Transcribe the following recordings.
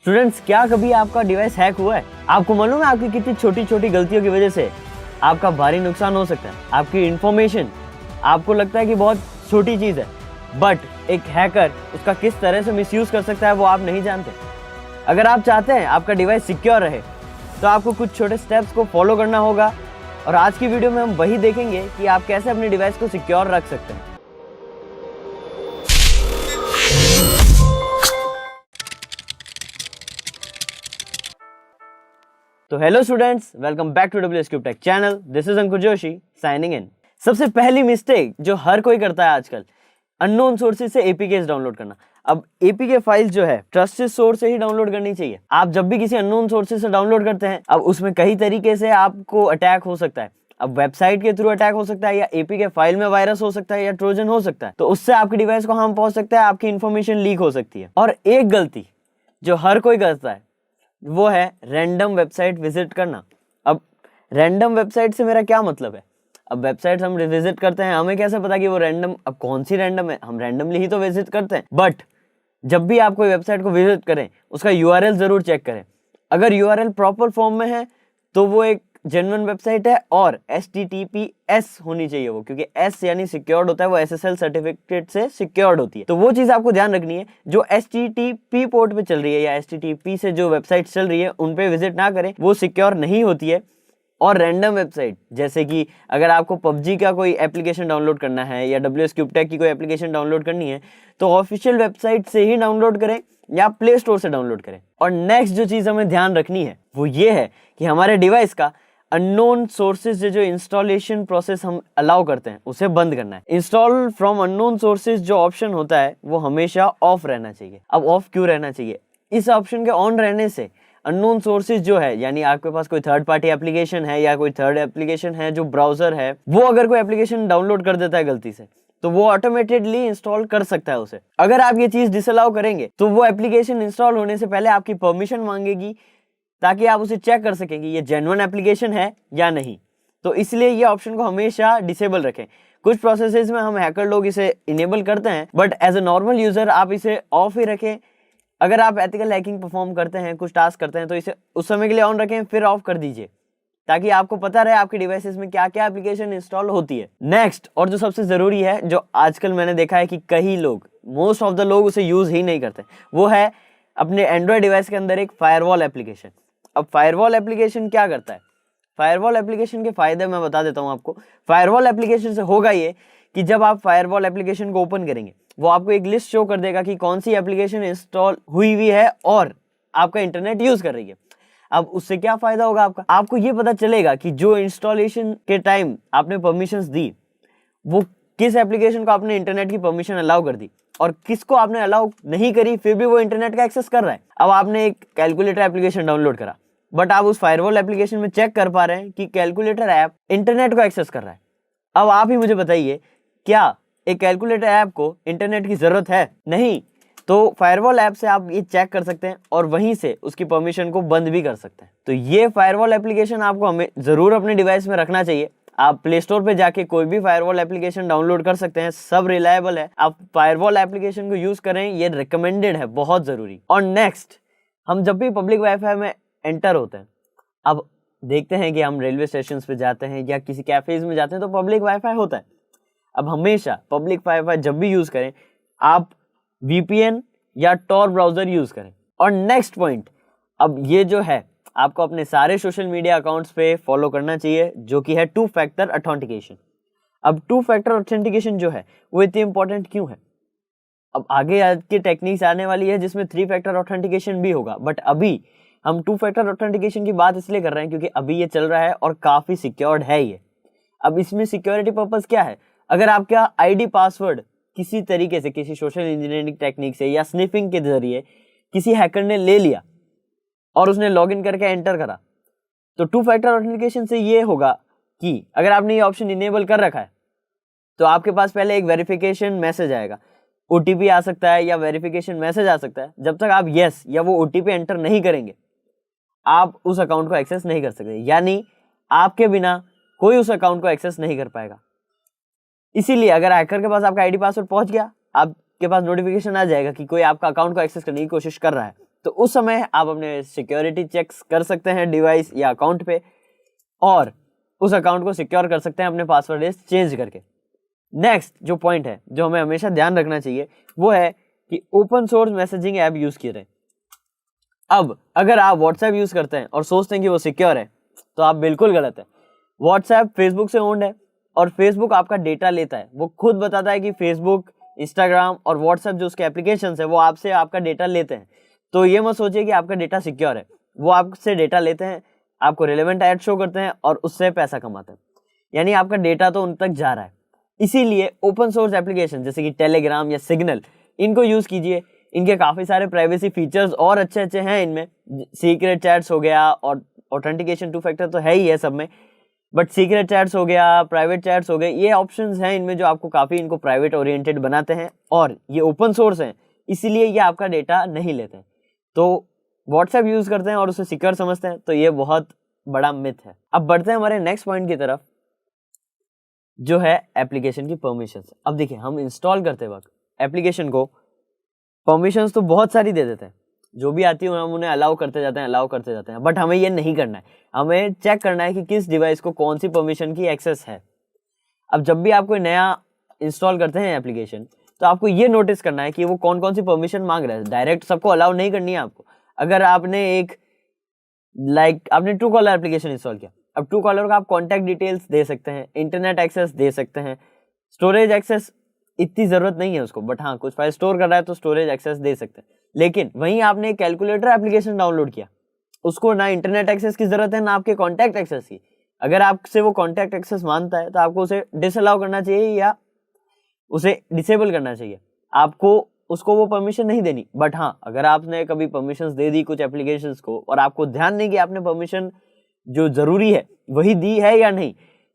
Students, क्या कभी आपका डिवाइस हैक हुआ है? आपको मालूम है आपकी कितनी छोटी छोटी गलतियों की वजह से आपका भारी नुकसान हो सकता है। आपकी इंफॉर्मेशन आपको लगता है कि बहुत छोटी चीज है, बट एक हैकर उसका किस तरह से मिसयूज कर सकता है वो आप नहीं जानते। अगर आप चाहते हैं आपका डिवाइस सिक्योर रहे तो आपको कुछ छोटे स्टेप्स को फॉलो करना होगा, और आज की वीडियो में हम वही देखेंगे कि आप कैसे अपने डिवाइस को सिक्योर रख सकते हैं। तो hello students, welcome back to WSCube tech channel. This is Ankur Joshi signing in. सबसे पहली मिस्टेक जो हर कोई करता है आजकल, अननोन सोर्सेज से एपीकेस डाउनलोड करना। अब एपीके फाइल्स जो है ट्रस्टेड सोर्स से ही डाउनलोड करनी चाहिए। आप जब भी किसी अननोन सोर्सेज से डाउनलोड करते हैं, अब उसमें कई तरीके से आपको अटैक हो सकता है। अब वेबसाइट के थ्रू अटैक हो सकता है, या एपीके फाइल में वायरस हो सकता है, या ट्रोजन हो सकता है। तो उससे आपके डिवाइस को हार्म पहुंच सकता है, आपकी इंफॉर्मेशन लीक हो सकती है। और एक गलती जो हर कोई करता है वो है रैंडम वेबसाइट विजिट करना। अब रैंडम वेबसाइट से मेरा क्या मतलब है? अब वेबसाइट हम विजिट करते हैं, हमें कैसे पता कि वो रैंडम, अब कौन सी रैंडम है? हम रैंडमली ही तो विजिट करते हैं। बट जब भी आप कोई वेबसाइट को विजिट करें, उसका यूआरएल जरूर चेक करें। अगर यूआरएल प्रॉपर फॉर्म में है तो वो एक जेन्युइन वेबसाइट है, और HTTPS होनी चाहिए वो, क्योंकि S यानी सिक्योर्ड होता है, वो SSL सर्टिफिकेट से सिक्योर्ड होती है। तो वो चीज आपको ध्यान रखनी है। जो HTTP पोर्ट पे चल रही है या HTTP से जो वेबसाइट चल रही है उन पे विजिट ना करें, वो सिक्योर नहीं होती है। और रैंडम वेबसाइट, जैसे कि अगर आपको PUBG का कोई एप्लीकेशन डाउनलोड करना है या WSCube टेक की कोई एप्लीकेशन डाउनलोड करनी है, तो ऑफिशियल वेबसाइट से ही डाउनलोड करें या प्ले स्टोर से डाउनलोड करें। और नेक्स्ट जो चीज हमें ध्यान रखनी है वो ये है कि हमारे डिवाइस का अननोन सोर्सेज से जो इंस्टॉलेशन प्रोसेस हम अलाउ करते हैं उसे बंद करना है। इंस्टॉल फ्रॉम अननोन सोर्सेज जो ऑप्शन होता है वो हमेशा ऑफ रहना चाहिए। अब ऑफ क्यों रहना चाहिए? इस ऑप्शन के ऑन रहने से अननोन सोर्सेज जो है, यानी आपके पास कोई थर्ड पार्टी एप्लीकेशन है या कोई थर्ड एप्लीकेशन है जो ब्राउजर है, वो अगर कोई एप्लीकेशन डाउनलोड कर देता है गलती से, तो वो ऑटोमेटेडली इंस्टॉल कर सकता है उसे। अगर आप ये चीज डिसअलाउ करेंगे तो वो एप्लीकेशन इंस्टॉल होने से पहले आपकी परमिशन मांगेगी, ताकि आप उसे चेक कर सकें कि ये जेन्युइन एप्लीकेशन है या नहीं। तो इसलिए ये ऑप्शन को हमेशा डिसेबल रखें। कुछ प्रोसेसेस में हम हैकर लोग इसे इनेबल करते हैं, but as a normal user आप इसे ऑफ ही रखें। अगर आप एथिकल हैकिंग परफॉर्म करते हैं, कुछ टास्क करते हैं, तो इसे उस समय के लिए ऑन रखें, फिर ऑफ कर दीजिए, ताकि आपको पता रहे आपके डिवाइसेस में क्या क्या एप्लीकेशन इंस्टॉल होती है। नेक्स्ट, और जो सबसे जरूरी है, जो आजकल मैंने देखा है कि कई लोग, मोस्ट ऑफ द लोग उसे यूज ही नहीं करते, वो है अपने एंड्रॉयड डिवाइस के अंदर एक फायरवॉल एप्लीकेशन। अब फायरवॉल एप्लीकेशन क्या करता है? फायरवॉल एप्लीकेशन के फायदे मैं बता देता हूं आपको। फायरवॉल एप्लीकेशन से होगा ये कि जब आप फायरवॉल एप्लीकेशन को ओपन करेंगे, वो आपको एक लिस्ट शो कर देगा कि कौन सी एप्लीकेशन इंस्टॉल हुई है और आपका इंटरनेट यूज कर रही है। अब उससे क्या फायदा होगा आपको ये पता चलेगा कि जो इंस्टॉलेशन के टाइम आपने परमिशंस दी, वो किस एप्लीकेशन को आपने इंटरनेट की परमिशन अलाउ कर दी और किसको आपने अलाउ नहीं करी, फिर भी वो इंटरनेट का एक्सेस कर रहा है। अब आपने एक कैलकुलेटर एप्लीकेशन डाउनलोड करा, बट आप उस फायरवॉल एप्लीकेशन में चेक कर पा रहे हैं कि कैलकुलेटर ऐप इंटरनेट को एक्सेस कर रहा है। अब आप ही मुझे बताइए, क्या एक कैलकुलेटर ऐप को इंटरनेट की जरूरत है? नहीं। तो फायरवॉल ऐप से आप ये चेक कर सकते हैं और वहीं से उसकी परमिशन को बंद भी कर सकते हैं। तो ये फायरवॉल एप्लीकेशन आपको हमें जरूर अपने डिवाइस में रखना चाहिए। आप प्ले स्टोर पे जाके कोई भी फायरवॉल एप्लीकेशन डाउनलोड कर सकते हैं, सब रिलायबल है। आप फायरवॉल एप्लीकेशन को यूज करें, ये रिकमेंडेड है, बहुत जरूरी। और नेक्स्ट, हम जब भी पब्लिक वाईफाई में एंटर होते हैं, अब देखते हैं कि हम रेलवे स्टेशन पे जाते हैं या किसी कैफेज में जाते हैं तो पब्लिक वाईफाई होता है। अब हमेशा पब्लिक वाईफाई जब भी यूज करें, आप VPN या Tor ब्राउजर यूज करें। और नेक्स्ट पॉइंट, अब ये जो है आपको अपने सारे सोशल मीडिया अकाउंट्स पे फॉलो करना चाहिए, जो कि है 2 फैक्टर ऑथेंटिकेशन। अब 2 फैक्टर ऑथेंटिकेशन जो है वो इतनी इंपॉर्टेंट क्यों है? अब आगे की टेक्निक्स आने वाली है जिसमें 3 फैक्टर ऑथेंटिकेशन भी होगा, बट अभी हम 2 फैक्टर ऑथेंटिकेशन की बात इसलिए कर रहे हैं क्योंकि अभी ये चल रहा है और काफी सिक्योर्ड है ये। अब इसमें सिक्योरिटी पर्पस क्या है? अगर आपका ID पासवर्ड किसी तरीके से, किसी सोशल इंजीनियरिंग टेक्निक से या स्निफिंग के जरिए किसी हैकर ने ले लिया और उसने लॉगिन करके एंटर करा, तो 2 फैक्टर ऑथेंटिकेशन से ये होगा कि अगर आपने ये ऑप्शन इनेबल कर रखा है तो आपके पास पहले एक वेरिफिकेशन मैसेज आएगा, OTP आ सकता है या वेरिफिकेशन मैसेज आ सकता है। जब तक आप यस या वो OTP एंटर नहीं करेंगे, आप उस अकाउंट को एक्सेस नहीं कर सकते, यानी आपके बिना कोई उस अकाउंट को एक्सेस नहीं कर पाएगा। इसीलिए अगर हैकर के पास आपका ID पासवर्ड पहुंच गया, आपके पास नोटिफिकेशन आ जाएगा कि कोई आपका अकाउंट को एक्सेस करने की कोशिश कर रहा है। तो उस समय आप अपने सिक्योरिटी चेक्स कर सकते हैं डिवाइस या अकाउंट पे, और उस अकाउंट को सिक्योर कर सकते हैं अपने पासवर्ड चेंज करके। नेक्स्ट जो पॉइंट है जो हमें हमेशा ध्यान रखना चाहिए वो है कि open source messaging app use किए रहे। अब अगर आप व्हाट्सएप यूज करते हैं और सोचते हैं कि वो सिक्योर है तो आप बिल्कुल गलत है। व्हाट्सएप फेसबुक से ओन्ड है और फेसबुक आपका डेटा लेता है। वो खुद बताता है कि फेसबुक, इंस्टाग्राम और व्हाट्सएप जो उसके एप्लीकेशंस है वो आपसे आपका डेटा लेते हैं। तो ये मत सोचिए कि आपका डेटा सिक्योर है। वो आपसे डेटा लेते हैं, आपको रिलेवेंट ऐड शो करते हैं और उससे पैसा कमाते हैं, यानी आपका डेटा तो उन तक जा रहा है। इसीलिए ओपन सोर्स एप्लीकेशन जैसे कि टेलीग्राम या सिग्नल, इनको यूज कीजिए। इनके काफी सारे प्राइवेसी फीचर्स और अच्छे अच्छे हैं इनमें। सीक्रेट चैट्स हो गया और ऑथेंटिकेशन 2 फैक्टर तो है ही है सब में, बट सीक्रेट चैट्स हो गया, प्राइवेट चैट्स हो गए, ये ऑप्शंस हैं इनमें जो आपको काफी इनको प्राइवेट ओरिएंटेड बनाते हैं। और ये ओपन सोर्स हैं, इसीलिए ये आपका डेटा नहीं लेते हैं। तो व्हाट्सएप यूज करते हैं और उसे सिक्योर समझते हैं, तो ये बहुत बड़ा मिथ है। अब बढ़ते हैं हमारे नेक्स्ट पॉइंट की तरफ, जो है एप्लीकेशन की परमिशंस। अब देखिए, हम इंस्टॉल करते वक्त एप्लीकेशन को परमिशंस तो बहुत सारी दे देते हैं, जो भी आती है हम उन्हें अलाउ करते जाते हैं, बट हमें ये नहीं करना है। हमें चेक करना है कि किस डिवाइस को कौन सी परमिशन की एक्सेस है। अब जब भी आप कोई नया इंस्टॉल करते हैं एप्लीकेशन, तो आपको ये नोटिस करना है कि वो कौन कौन सी परमिशन मांग रहा है। डायरेक्ट सबको अलाउ नहीं करनी है आपको। अगर आपने आपने ट्रू कॉलर एप्लीकेशन इंस्टॉल किया, अब ट्रू कॉलर को आप कॉन्टैक्ट डिटेल्स दे सकते हैं, इंटरनेट एक्सेस दे सकते हैं, स्टोरेज एक्सेस इतनी जरूरत नहीं है उसको, बट हाँ कुछ फाइल स्टोर कर रहा है तो स्टोरेज एक्सेस दे सकते हैं। लेकिन वहीं आपने एक कैलकुलेटर एप्लीकेशन डाउनलोड किया, उसको ना इंटरनेट एक्सेस की जरूरत है ना आपके कॉन्टैक्ट एक्सेस की। अगर आपसे वो कॉन्टैक्ट एक्सेस मांगता है तो आपको उसे डिसअलाउ करना चाहिए या उसे डिसेबल करना चाहिए। आपको उसको वो परमिशन नहीं देनी। बट हाँ, अगर आपने कभी परमिशंस दे दी कुछ एप्लीकेशंस को और आपको ध्यान नहीं कि आपने परमिशन जो जरूरी है वही दी है या नहीं,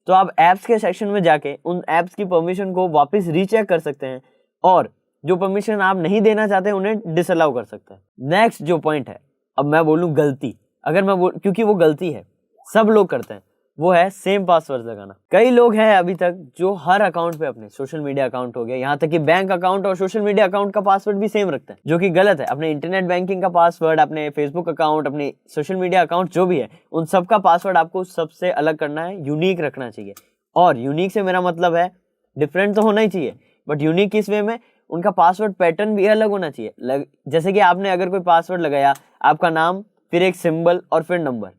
तो आप ऐप्स के सेक्शन में जाके उन ऐप्स की परमिशन को वापस रीचेक कर सकते हैं और जो परमिशन आप नहीं देना चाहते उन्हें डिसअलाउ कर सकते हैं। नेक्स्ट जो पॉइंट है, अब मैं बोलूं गलती, क्योंकि वो गलती है, सब लोग करते हैं, वो है सेम पासवर्ड लगाना। कई लोग हैं अभी तक जो हर अकाउंट पे अपने सोशल मीडिया अकाउंट हो गया, यहाँ तक कि बैंक अकाउंट और सोशल मीडिया अकाउंट का पासवर्ड भी सेम रखते हैं, जो कि गलत है। अपने इंटरनेट बैंकिंग का पासवर्ड, अपने फेसबुक अकाउंट, अपने सोशल मीडिया अकाउंट जो भी है, उन सब का पासवर्ड आपको सबसे अलग करना है, यूनिक रखना चाहिए। और यूनिक से मेरा मतलब है डिफरेंट तो होना ही चाहिए, बट यूनिक किस वे में, उनका पासवर्ड पैटर्न भी अलग होना चाहिए। जैसे कि आपने अगर कोई पासवर्ड लगाया, आपका नाम, फिर एक सिंबल और फिर नंबर,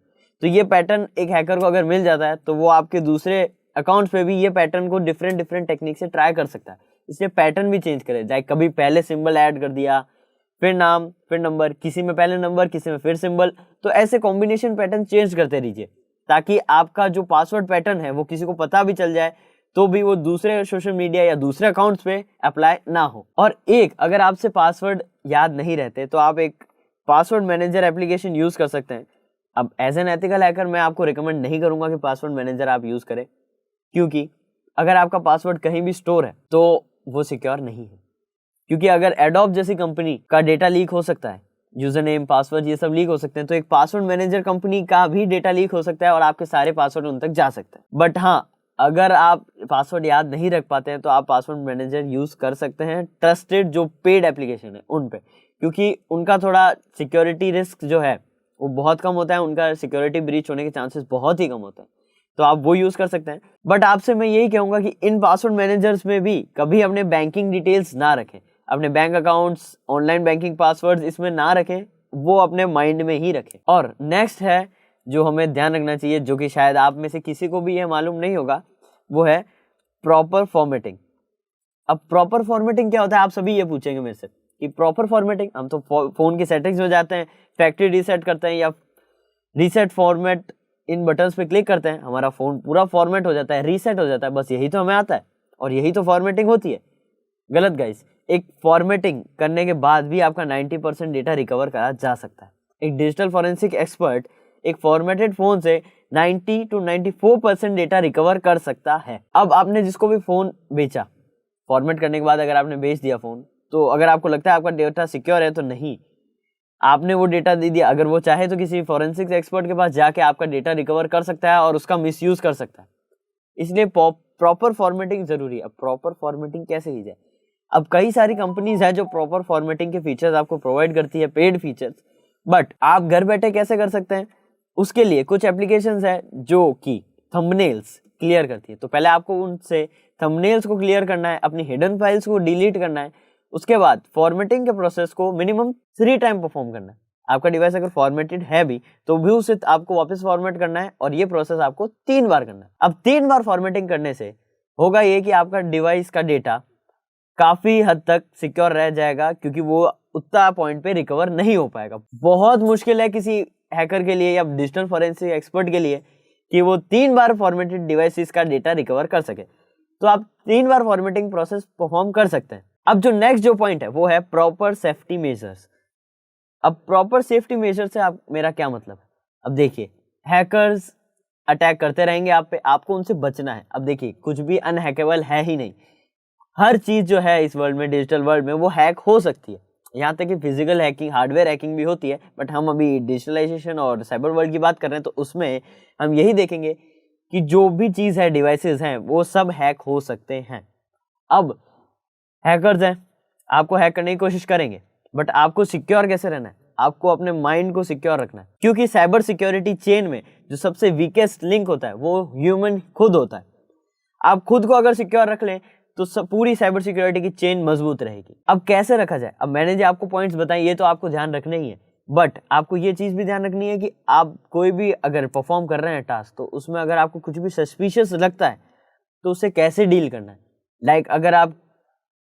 तो ये पैटर्न एक हैकर को अगर मिल जाता है तो वो आपके दूसरे अकाउंट्स पे भी ये पैटर्न को डिफरेंट टेक्निक से ट्राई कर सकता है। इसलिए पैटर्न भी चेंज करे, चाहे कभी पहले सिंबल ऐड कर दिया, फिर नाम, फिर नंबर, किसी में पहले नंबर, किसी में फिर सिंबल, तो ऐसे कॉम्बिनेशन पैटर्न चेंज करते रहिए, ताकि आपका जो पासवर्ड पैटर्न है वो किसी को पता भी चल जाए तो भी वो दूसरे सोशल मीडिया या दूसरे अकाउंट्स पे अप्लाई ना हो। और अगर आपसे पासवर्ड याद नहीं रहते तो आप एक पासवर्ड मैनेजर एप्लीकेशन यूज कर सकते हैं। अब एज एन एथिकल हैकर मैं आपको रिकमेंड नहीं करूंगा कि पासवर्ड मैनेजर आप यूज करें, क्योंकि अगर आपका पासवर्ड कहीं भी स्टोर है तो वो सिक्योर नहीं है। क्योंकि अगर एडोब जैसी कंपनी का डेटा लीक हो सकता है, यूजर नेम, पासवर्ड ये सब लीक हो सकते हैं, तो एक पासवर्ड मैनेजर कंपनी का भी डेटा लीक हो सकता है और आपके सारे पासवर्ड उन तक जा सकते हैं। बट हाँ, अगर आप पासवर्ड याद नहीं रख पाते हैं तो आप पासवर्ड मैनेजर यूज कर सकते हैं ट्रस्टेड जो पेड एप्लीकेशन है उन पे, क्योंकि उनका थोड़ा सिक्योरिटी रिस्क जो है वो बहुत कम होता है, उनका सिक्योरिटी ब्रीच होने के चांसेस बहुत ही कम होते हैं, तो आप वो यूज कर सकते हैं। बट आपसे मैं यही कहूंगा कि इन पासवर्ड मैनेजर्स में भी कभी अपने बैंकिंग डिटेल्स ना रखें, अपने bank accounts, online banking passwords इसमें ना रखें, वो अपने माइंड में ही रखें। और नेक्स्ट है जो हमें ध्यान रखना चाहिए, जो कि शायद आप में से किसी को भी यह मालूम नहीं होगा, वो है प्रॉपर फॉर्मेटिंग। अब प्रॉपर फॉर्मेटिंग क्या होता है, आप सभी ये पूछेंगे मेरे से कि प्रॉपर फॉर्मेटिंग, हम तो फोन की सेटिंग्स में जाते हैं, फैक्ट्री रीसेट करते हैं या रीसेट फॉर्मेट इन बटन्स पे क्लिक करते हैं, हमारा फोन पूरा फॉर्मेट हो जाता है, रीसेट हो जाता है, बस यही तो हमें आता है और यही तो फॉर्मेटिंग होती है। गलत गाइस, एक फॉर्मेटिंग करने के बाद भी आपका 90% डेटा रिकवर करा जा सकता है। एक डिजिटल फॉरेंसिक एक्सपर्ट एक फॉर्मेटेड फोन से 90 to 94% डेटा रिकवर कर सकता है। अब आपने जिसको भी फोन बेचा, फॉर्मेट करने के बाद अगर आपने बेच दिया फोन, तो अगर आपको लगता है आपका डेटा सिक्योर है, तो नहीं, आपने वो डेटा दे दिया। अगर वो चाहे तो किसी फॉरेंसिक एक्सपर्ट के पास जाके आपका डेटा रिकवर कर सकता है और उसका मिसयूज कर सकता है। इसलिए प्रॉपर फॉर्मेटिंग जरूरी है। अब प्रॉपर फॉर्मेटिंग कैसे की जाए, अब कई सारी कंपनीज हैं जो प्रॉपर फॉर्मेटिंग के फीचर्स आपको प्रोवाइड करती है, पेड फीचर्स, बट आप घर बैठे कैसे कर सकते हैं, उसके लिए कुछ एप्लीकेशंस है जो कि थंबनेल्स क्लियर करती है। तो पहले आपको उनसे थंबनेल्स को क्लियर करना है, अपनी हिडन फाइल्स को डिलीट करना है, उसके बाद फॉर्मेटिंग के प्रोसेस को मिनिमम 3 टाइम परफॉर्म करना है। आपका डिवाइस अगर फॉर्मेटेड है भी तो भी उसे आपको वापस फॉर्मेट करना है और ये प्रोसेस आपको 3 बार करना है। अब 3 बार फॉर्मेटिंग करने से होगा ये कि आपका डिवाइस का डेटा काफी हद तक सिक्योर रह जाएगा, क्योंकि वो उतना पॉइंट पे रिकवर नहीं हो पाएगा। बहुत मुश्किल है किसी हैकर के लिए या डिजिटल फॉरेंसिक एक्सपर्ट के लिए कि वो 3 बार फॉर्मेटेड डिवाइसेस का डेटा रिकवर कर सके। तो आप 3 बार फॉर्मेटिंग प्रोसेस परफॉर्म कर सकते हैं। अब जो नेक्स्ट जो पॉइंट है वो है प्रॉपर सेफ्टी मेजर्स। अब प्रॉपर सेफ्टी मेजर से आप मेरा क्या मतलब है, अब देखिए हैकर्स अटैक करते रहेंगे आप पे, आपको उनसे बचना है। अब देखिए कुछ भी अनहैकेबल है ही नहीं, हर चीज जो है इस वर्ल्ड में, डिजिटल वर्ल्ड में, वो हैक हो सकती है। यहाँ तक कि फिजिकल हैकिंग, हार्डवेयर हैकिंग भी होती है, बट हम अभी डिजिटलाइजेशन और साइबर वर्ल्ड की बात कर रहे हैं, तो उसमें हम यही देखेंगे कि जो भी चीज है, डिवाइसेस हैं, वो सब हैक हो सकते हैं। अब हैकर्स हैं, आपको हैक करने की कोशिश करेंगे, बट आपको सिक्योर कैसे रहना है, आपको अपने माइंड को सिक्योर रखना है, क्योंकि साइबर सिक्योरिटी चेन में जो सबसे वीकेस्ट लिंक होता है वो ह्यूमन खुद होता है। आप खुद को अगर सिक्योर रख लें तो पूरी साइबर सिक्योरिटी की चेन मजबूत रहेगी। अब कैसे रखा जाए, अब मैंने जो आपको पॉइंट्स बताए ये तो आपको ध्यान रखने ही है, बट आपको ये चीज भी ध्यान रखनी है कि आप कोई भी अगर परफॉर्म कर रहे हैं टास्क, तो उसमें अगर आपको कुछ भी सस्पिशियस लगता है तो उससे कैसे डील करना है। लाइक अगर आप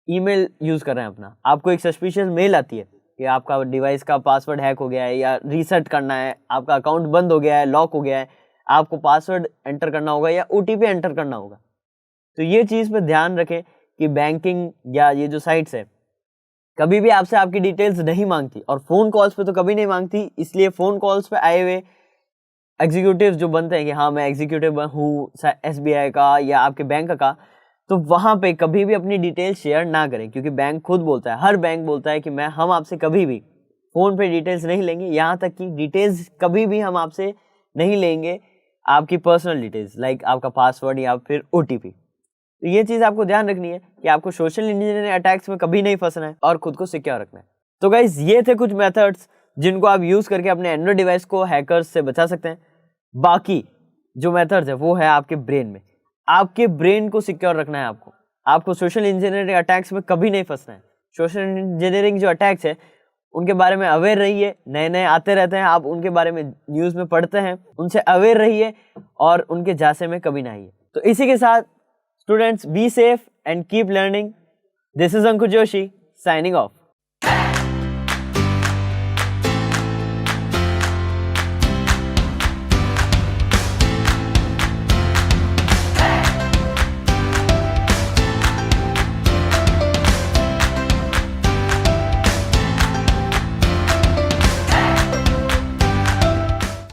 ईमेल यूज कर रहे हैं अपना, आपको एक सस्पिशियस मेल आती है कि आपका डिवाइस का पासवर्ड हैक हो गया है या रीसेट करना है, आपका अकाउंट बंद हो गया है, लॉक हो गया है, आपको पासवर्ड एंटर करना होगा या ओटीपी एंटर करना होगा, तो ये चीज पे ध्यान रखें कि बैंकिंग या ये जो साइट्स है कभी भी आपसे आपकी डिटेल्स नहीं मांगती, और फोन कॉल्स पे तो कभी नहीं मांगती। इसलिए फोन कॉल्स पे आए हुए एग्जीक्यूटिव जो बनते हैं कि हाँ मैं एग्जीक्यूटिव हूँ एसबीआई का या आपके बैंक का, तो वहां पे कभी भी अपनी डिटेल शेयर ना करें, क्योंकि बैंक खुद बोलता है, हर बैंक बोलता है कि हम आपसे कभी भी फोन पे डिटेल्स नहीं लेंगे, यहाँ तक कि डिटेल्स कभी भी हम आपसे नहीं लेंगे, आपकी पर्सनल डिटेल्स लाइक आपका पासवर्ड या फिर ओटीपी। तो ये चीज आपको ध्यान रखनी है कि आपको सोशल इंजीनियरिंग अटैक्स में कभी नहीं फंसना है और खुद को सिक्योर रखना है। तो गाइज ये थे कुछ मेथड्स जिनको आप यूज करके अपने एंड्रॉइड डिवाइस को हैकर्स से बचा सकते हैं। बाकी जो मेथड्स है वो है आपके ब्रेन में, आपके ब्रेन को सिक्योर रखना है आपको सोशल इंजीनियरिंग अटैक्स में कभी नहीं फंसना है। सोशल इंजीनियरिंग जो अटैक्स है उनके बारे में अवेयर रहिए, नए नए आते रहते हैं, आप उनके बारे में न्यूज में पढ़ते हैं, उनसे अवेयर रहिए और उनके झांसे में कभी ना आइए। तो इसी के साथ students, be safe and keep learning. This is Ankur Joshi signing off.